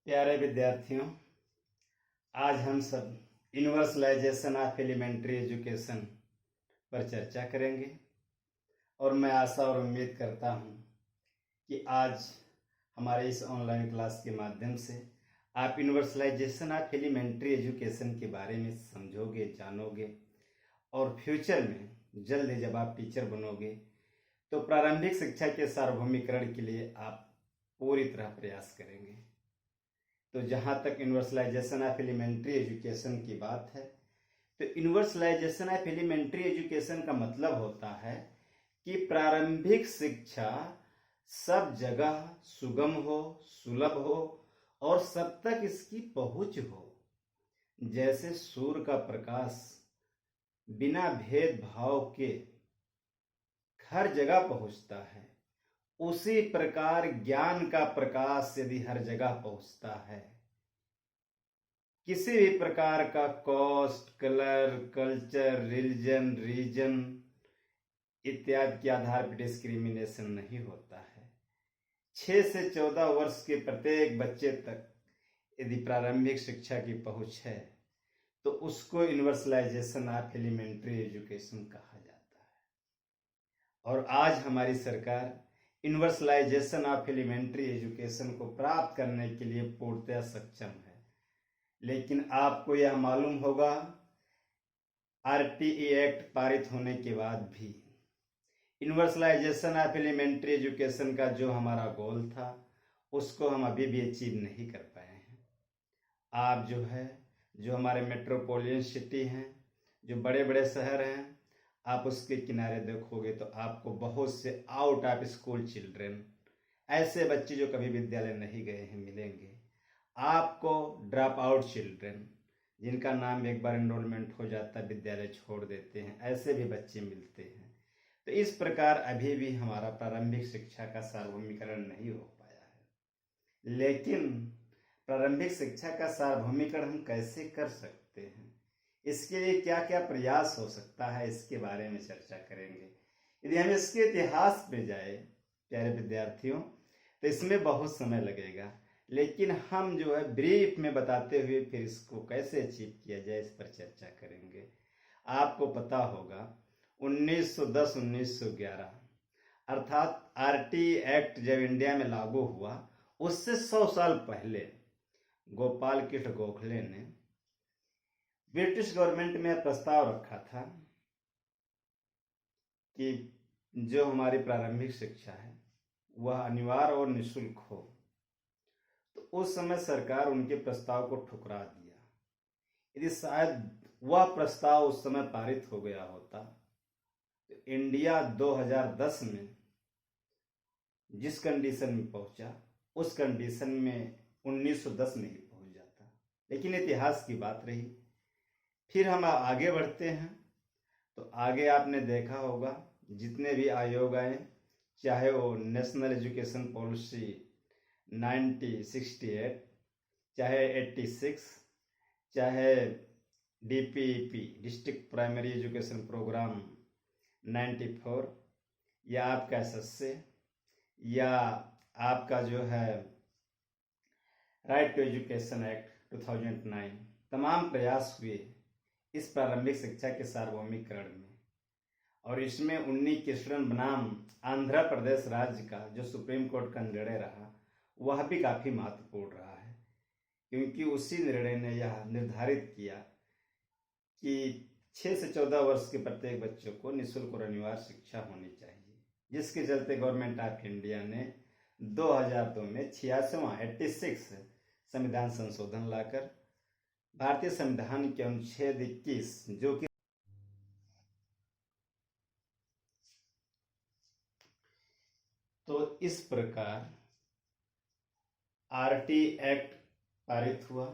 प्यारे विद्यार्थियों, आज हम सब यूनिवर्सलाइजेशन ऑफ एलिमेंट्री एजुकेशन पर चर्चा करेंगे और मैं आशा और उम्मीद करता हूँ कि आज हमारे इस ऑनलाइन क्लास के माध्यम से आप यूनिवर्सलाइजेशन ऑफ एलिमेंट्री एजुकेशन के बारे में समझोगे, जानोगे और फ्यूचर में जल्द ही जब आप टीचर बनोगे तो प्रारंभिक शिक्षा के सार्वभौमिकरण के लिए आप पूरी तरह प्रयास करेंगे। तो जहाँ तक यूनिवर्सलाइजेशन ऑफ एलिमेंट्री एजुकेशन की बात है, तो यूनिवर्सलाइजेशन ऑफ एलिमेंट्री एजुकेशन का मतलब होता है कि प्रारंभिक शिक्षा सब जगह सुगम हो, सुलभ हो और सब तक इसकी पहुंच हो। जैसे सूर्य का प्रकाश बिना भेदभाव के हर जगह पहुंचता है, उसी प्रकार ज्ञान का प्रकाश यदि हर जगह पहुंचता है, किसी भी प्रकार का caste, colour, culture, religion, region इत्यादि के आधार पर डिस्क्रिमिनेशन नहीं होता है। 6 से 14 वर्ष के प्रत्येक बच्चे तक यदि प्रारंभिक शिक्षा की पहुंच है तो उसको यूनिवर्सलाइजेशन ऑफ एलिमेंट्री एजुकेशन कहा जाता है। और आज हमारी सरकार यूनिवर्सलाइजेशन ऑफ एलिमेंट्री एजुकेशन को प्राप्त करने के लिए पूर्णतः सक्षम है। लेकिन आपको यह मालूम होगा, आरटीई एक्ट पारित होने के बाद भी यूनिवर्सलाइजेशन ऑफ एलिमेंट्री एजुकेशन का जो हमारा गोल था उसको हम अभी भी अचीव नहीं कर पाए हैं। आप जो हमारे मेट्रोपॉलिटन सिटी हैं, जो बड़े बड़े शहर हैं, आप उसके किनारे देखोगे तो आपको बहुत से आउट ऑफ स्कूल चिल्ड्रेन, ऐसे बच्चे जो कभी विद्यालय नहीं गए हैं, मिलेंगे। आपको ड्रॉप आउट चिल्ड्रेन, जिनका नाम एक बार एनरोलमेंट हो जाता है विद्यालय छोड़ देते हैं, ऐसे भी बच्चे मिलते हैं। तो इस प्रकार अभी भी हमारा प्रारंभिक शिक्षा का सार्वभौमिकरण नहीं हो पाया है। लेकिन प्रारंभिक शिक्षा का सार्वभौमिकरण हम कैसे कर सकते हैं, इसके लिए क्या क्या प्रयास हो सकता है, इसके बारे में चर्चा करेंगे। यदि हम इसके इतिहास में जाए प्यारे विद्यार्थियों, तो इसमें बहुत समय लगेगा, लेकिन हम ब्रीफ में बताते हुए फिर इसको कैसे अचीव किया जाए इस पर चर्चा करेंगे। आपको पता होगा 1910-1911 अर्थात आरटी एक्ट जब इंडिया में लागू हुआ, उससे 100 साल पहले गोपाल कृष्ण गोखले ने ब्रिटिश गवर्नमेंट में प्रस्ताव रखा था कि जो हमारी प्रारंभिक शिक्षा है वह अनिवार्य और निःशुल्क हो। तो उस समय सरकार उनके प्रस्ताव को ठुकरा दिया। यदि शायद वह प्रस्ताव उस समय पारित हो गया होता तो इंडिया 2010 में जिस कंडीशन में पहुंचा, उस कंडीशन में 1910 में ही पहुंच जाता। लेकिन इतिहास की बात रही। फिर हम आगे बढ़ते हैं तो आगे आपने देखा होगा जितने भी आयोग आए, चाहे वो नेशनल एजुकेशन पॉलिसी 1968, चाहे 86, चाहे DPEP district primary education programme 94, या आपका एसएसए, या आपका राइट टू एजुकेशन एक्ट 2009, तमाम प्रयास हुए इस प्रारंभिक शिक्षा के सार्वभौमिकरण में। और इसमें उन्नी कृष्णन बनाम आंध्र प्रदेश राज्य का जो सुप्रीम कोर्ट का निर्णय रहा, वह भी काफ़ी महत्वपूर्ण रहा है, क्योंकि उसी निर्णय ने यह निर्धारित किया कि 6 से 14 वर्ष के प्रत्येक बच्चों को निःशुल्क और अनिवार्य शिक्षा होनी चाहिए, जिसके चलते गवर्नमेंट ऑफ इंडिया ने 2002 में 86 संविधान संशोधन लाकर भारतीय संविधान के अनुच्छेद 21 जो कि तो इस प्रकार आरटी एक्ट पारित हुआ,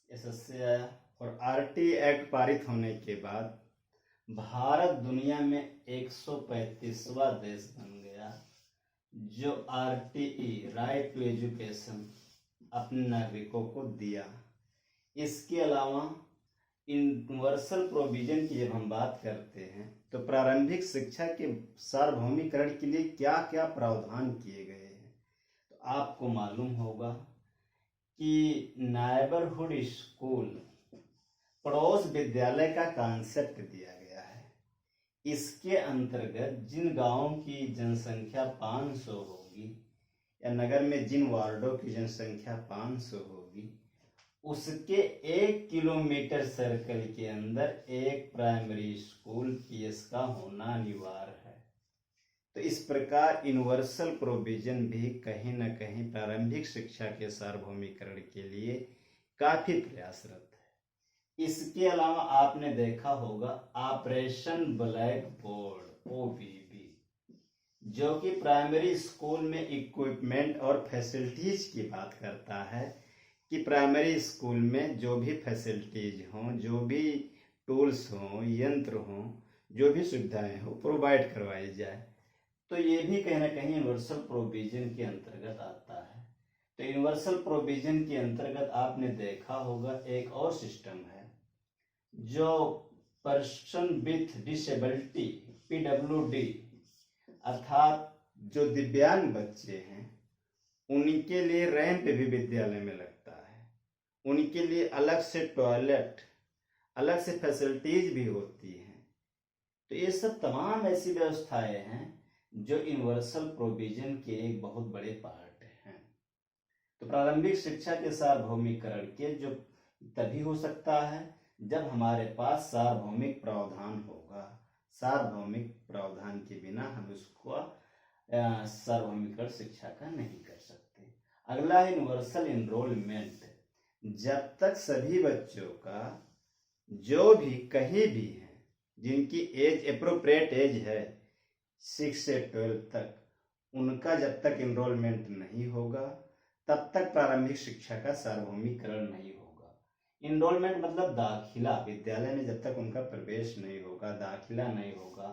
एसएसए आया, और आरटी एक्ट पारित होने के बाद भारत दुनिया में 135वां देश बन गया जो आरटीई राइट टू एजुकेशन अपने नागरिकों को दिया। इसके अलावा यूनिवर्सल प्रोविजन की जब हम बात करते हैं तो प्रारंभिक शिक्षा के सार्वभौमिकरण के लिए क्या क्या प्रावधान किए गए हैं, तो आपको मालूम होगा कि नाइबरहुड स्कूल, पड़ोस विद्यालय का कॉन्सेप्ट दिया गया है। इसके अंतर्गत जिन गांवों की जनसंख्या 500 होगी या नगर में जिन वार्डों की जनसंख्या 500 होगी, उसके 1 किलोमीटर सर्कल के अंदर एक प्राइमरी स्कूल पीएस का होना अनिवार्य है। तो इस प्रकार यूनिवर्सल प्रोविजन भी कहीं न कहीं प्रारंभिक शिक्षा के सार्वभौमिकरण के लिए काफी प्रयासरत है। इसके अलावा आपने देखा होगा ऑपरेशन ब्लैक बोर्ड OBB, जो कि प्राइमरी स्कूल में इक्विपमेंट और फैसिलिटीज की बात करता है कि प्राइमरी स्कूल में जो भी फैसिलिटीज हों, जो भी टूल्स हों, यंत्र हों, जो भी सुविधाएं हों, प्रोवाइड करवाई जाए। तो ये भी कहीं ना कहीं यूनिवर्सल प्रोविजन के अंतर्गत आता है। तो यूनिवर्सल प्रोविजन के अंतर्गत आपने देखा होगा एक और सिस्टम है जो पर्सन विथ डिसेबिलिटी PWD, अर्थात जो दिव्यांग बच्चे हैं उनके लिए रैंप भी विद्यालय में लगता है। उनके लिए अलग से टॉयलेट, अलग से फैसिलिटीज भी होती हैं। तो ये सब तमाम ऐसी व्यवस्थाएं हैं जो यूनिवर्सल प्रोविजन के एक बहुत बड़े पार्ट हैं। तो प्रारंभिक शिक्षा के सार्वभौमिकरण के जो तभी हो सकता है जब हमारे पास सार्वभौमिक प्रावधान होगा। सार्वभौमिक प्रावधान के बिना हम उसको सार्वभौमिकरण शिक्षा का नहीं कर सकते। अगला है यूनिवर्सल एनरोलमेंट। जब तक सभी बच्चों का जो भी कहीं भी है, जिनकी एज एप्रोप्रिएट एज है 6 से 12 तक, उनका जब तक एनरोलमेंट नहीं होगा तब तक प्रारंभिक शिक्षा का सार्वभौमिकरण नहीं होगा। एनरोलमेंट मतलब दाखिला, विद्यालय में जब तक उनका प्रवेश नहीं होगा, दाखिला नहीं होगा,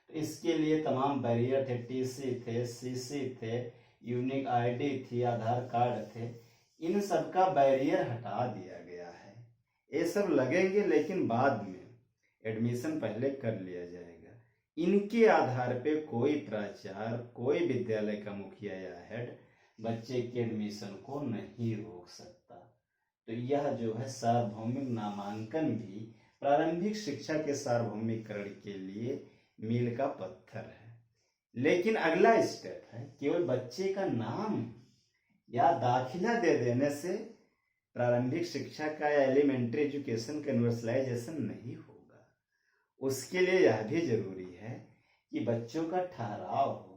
तो इसके लिए तमाम बैरियर थे। TC थे, CC थे, यूनिक ID थी, आधार कार्ड थे, इन सब का बैरियर हटा दिया गया है। ये सब लगेंगे लेकिन बाद में, एडमिशन पहले कर लिया जाएगा। इनके आधार पे कोई प्राचार्य, कोई विद्यालय का मुखिया या हेड बच्चे के एडमिशन को नहीं रोक सकता। तो यह जो है सार्वभौमिक नामांकन भी प्रारंभिक शिक्षा के सार्वभौमिकरण के लिए मील का पत्थर है। लेकिन अगला स्टेप है केवल बच्चे का नाम या दाखिला दे देने से प्रारंभिक शिक्षा का या एलिमेंट्री एजुकेशन का यूनिवर्सलाइजेशन नहीं होगा। उसके लिए यह भी जरूरी है कि बच्चों का ठहराव हो।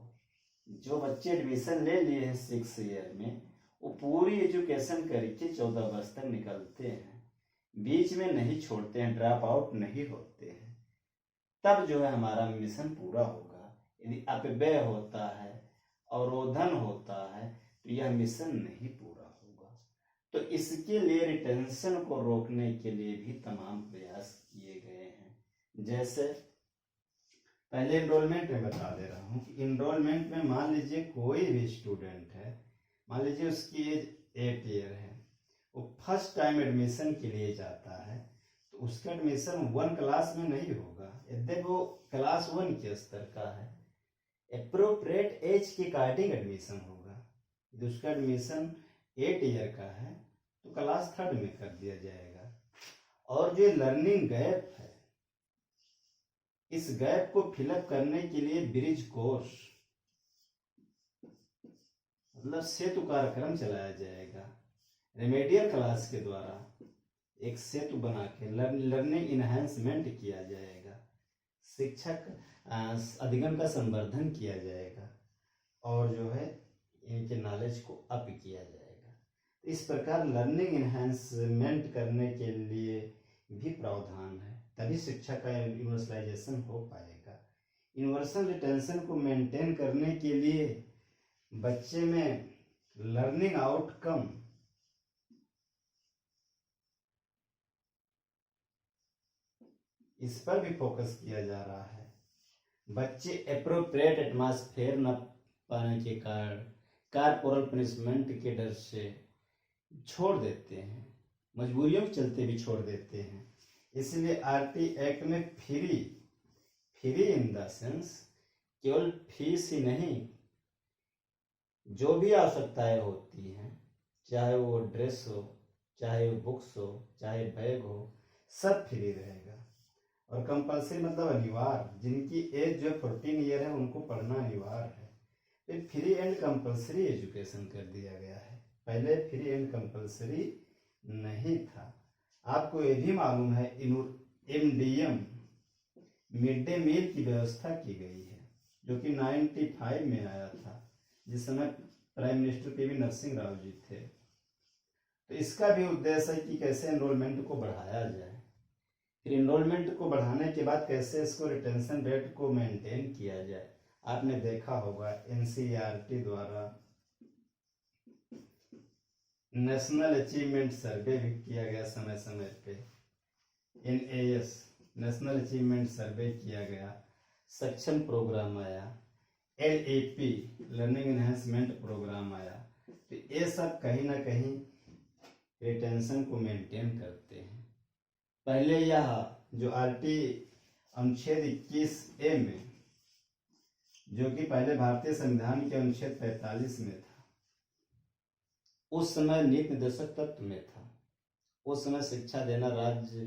जो बच्चे एडमिशन ले लिए हैं 6 ईयर में, वो पूरी एजुकेशन करके 14 वर्ष तक निकलते हैं, बीच में नहीं छोड़ते हैं, ड्रॉप आउट नहीं होते हैं। तब जो है हमारा मिशन पूरा होगा। यदि अपव्यय होता है, अवरोधन होता है, तो यह मिशन नहीं पूरा होगा। तो इसके लिए रिटेंशन को रोकने के लिए भी तमाम प्रयास किए गए हैं। जैसे पहले एनरोलमेंट में बता दे रहा हूँ कि एनरोलमेंट में मान लीजिए कोई भी स्टूडेंट है, मान लीजिए उसकी एज 8 ईयर है, वो फर्स्ट टाइम एडमिशन के लिए जाता है, तो उसका एडमिशन 1 क्लास में नहीं होगा। यदि वो क्लास 1 के स्तर का है, एप्रोप्रिएट एज के अकॉर्डिंग एडमिशन होगा। यदि उसका एडमिशन 8 ईयर का है तो क्लास 3rd में कर दिया जाएगा। और जो लर्निंग गैप है, इस गैप को फिलअप करने के लिए ब्रिज कोर्स मतलब सेतु कार्यक्रम चलाया जाएगा। रेमेडियल क्लास के द्वारा एक सेतु बना के लर्निंग इनहेंसमेंट किया जाएगा, शिक्षक अधिगम का संवर्धन किया जाएगा और जो है इनके नॉलेज को अप किया जाएगा। इस प्रकार लर्निंग इनहेंसमेंट करने के लिए भी प्रावधान है, तभी शिक्षा का यूनिवर्सलाइजेशन हो पाएगा। यूनिवर्सल रिटेंशन को मेंटेन करने के लिए बच्चे में लर्निंग आउटकम इस पर भी फोकस किया जा रहा है। बच्चे एप्रोप्रिएट एटमॉस्फेयर न पाने के कारण कॉर्पोरल पनिशमेंट के डर से छोड़ देते हैं, मजबूरियों के चलते भी छोड़ देते हैं। इसलिए RT एक्ट में फ्री इन द सेंस केवल फीस ही नहीं, जो भी आवश्यकताएं होती हैं चाहे वो ड्रेस हो, चाहे वो बुक्स हो, चाहे बैग हो, सब फ्री रहेगा। और कंपलसरी मतलब अनिवार्य, जिनकी एज जो 14 ईयर है उनको पढ़ना अनिवार्य है। फिर फ्री एंड कंपलसरी एजुकेशन कर दिया गया है, पहले फ्री एंड कंपलसरी नहीं था। आपको ये भी मालूम है MDM मिड डे मील की व्यवस्था की गई है, जो कि 95 में आया था, जिस समय prime minister PV Narasimha Rao ji थे। तो इसका भी उद्देश्य है कि कैसे एनरोलमेंट को बढ़ाया जाए। फिर एनरोलमेंट को बढ़ाने के बाद कैसे इसको रिटेंशन रेट को मेंटेन किया जाए। आपने देखा होगा NCERT द्वारा नेशनल अचीवमेंट सर्वे भी किया गया समय समय पे, NAS नेशनल अचीवमेंट सर्वे किया गया, सक्षम प्रोग्राम आया, LAP लर्निंग एनहेंसमेंट प्रोग्राम आया। तो ये सब कहीं ना कहीं रिटेंशन को मेंटेन करते हैं। पहले यह जो RT अनुच्छेद 21A में, जो कि पहले भारतीय संविधान के अनुच्छेद 45 में था, उस समय नीति निर्देशक तत्व में था। उस समय शिक्षा देना राज्य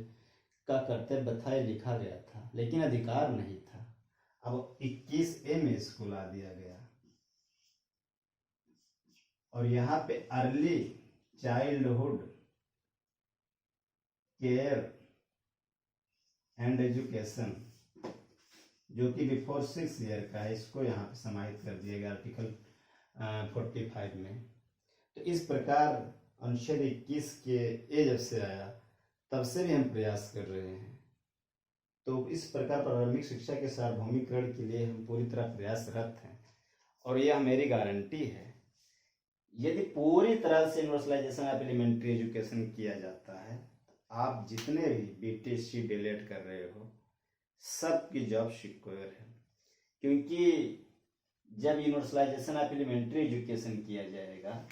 का कर्तव्य था, लिखा गया था, लेकिन अधिकार नहीं था। अब 21A में इसको ला दिया गया। और यहाँ पे early childhood care and education, जो कि बिफोर 6 ईयर का है, इसको यहाँ पे समाहित कर दिया गया आर्टिकल 45 में। तो इस प्रकार अनुच्छेद 21 के जब से आया तब से भी हम प्रयास कर रहे हैं। तो इस प्रकार प्रारंभिक शिक्षा के सार्वभौमिकरण के लिए हम पूरी तरह प्रयासरत हैं, और यह मेरी गारंटी है, यदि पूरी तरह से यूनिवर्सलाइजेशन ऑफ एलिमेंट्री एजुकेशन किया जाता है, आप जितने भी BTC डिलेट कर रहे हो सबकी जॉब सिक्योर है। क्योंकि जब यूनिवर्सलाइजेशन ऑफ एलिमेंट्री एजुकेशन किया जाएगा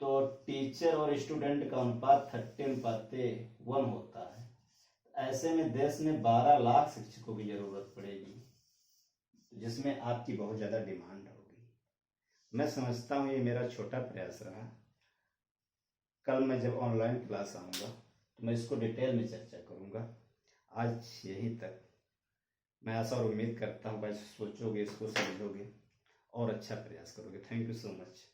तो टीचर और स्टूडेंट का अनुपात 30:1 होता है। ऐसे में देश में 12 लाख शिक्षकों की जरूरत पड़ेगी, जिसमें आपकी बहुत ज़्यादा डिमांड होगी। मैं समझता हूँ ये मेरा छोटा प्रयास रहा। कल मैं जब ऑनलाइन क्लास आऊँगा तो मैं इसको डिटेल में चर्चा करूँगा। आज यहीं तक। मैं आशा और उम्मीद करता हूँ भाई सोचोगे, इसको समझोगे और अच्छा प्रयास करोगे। Thank you so much.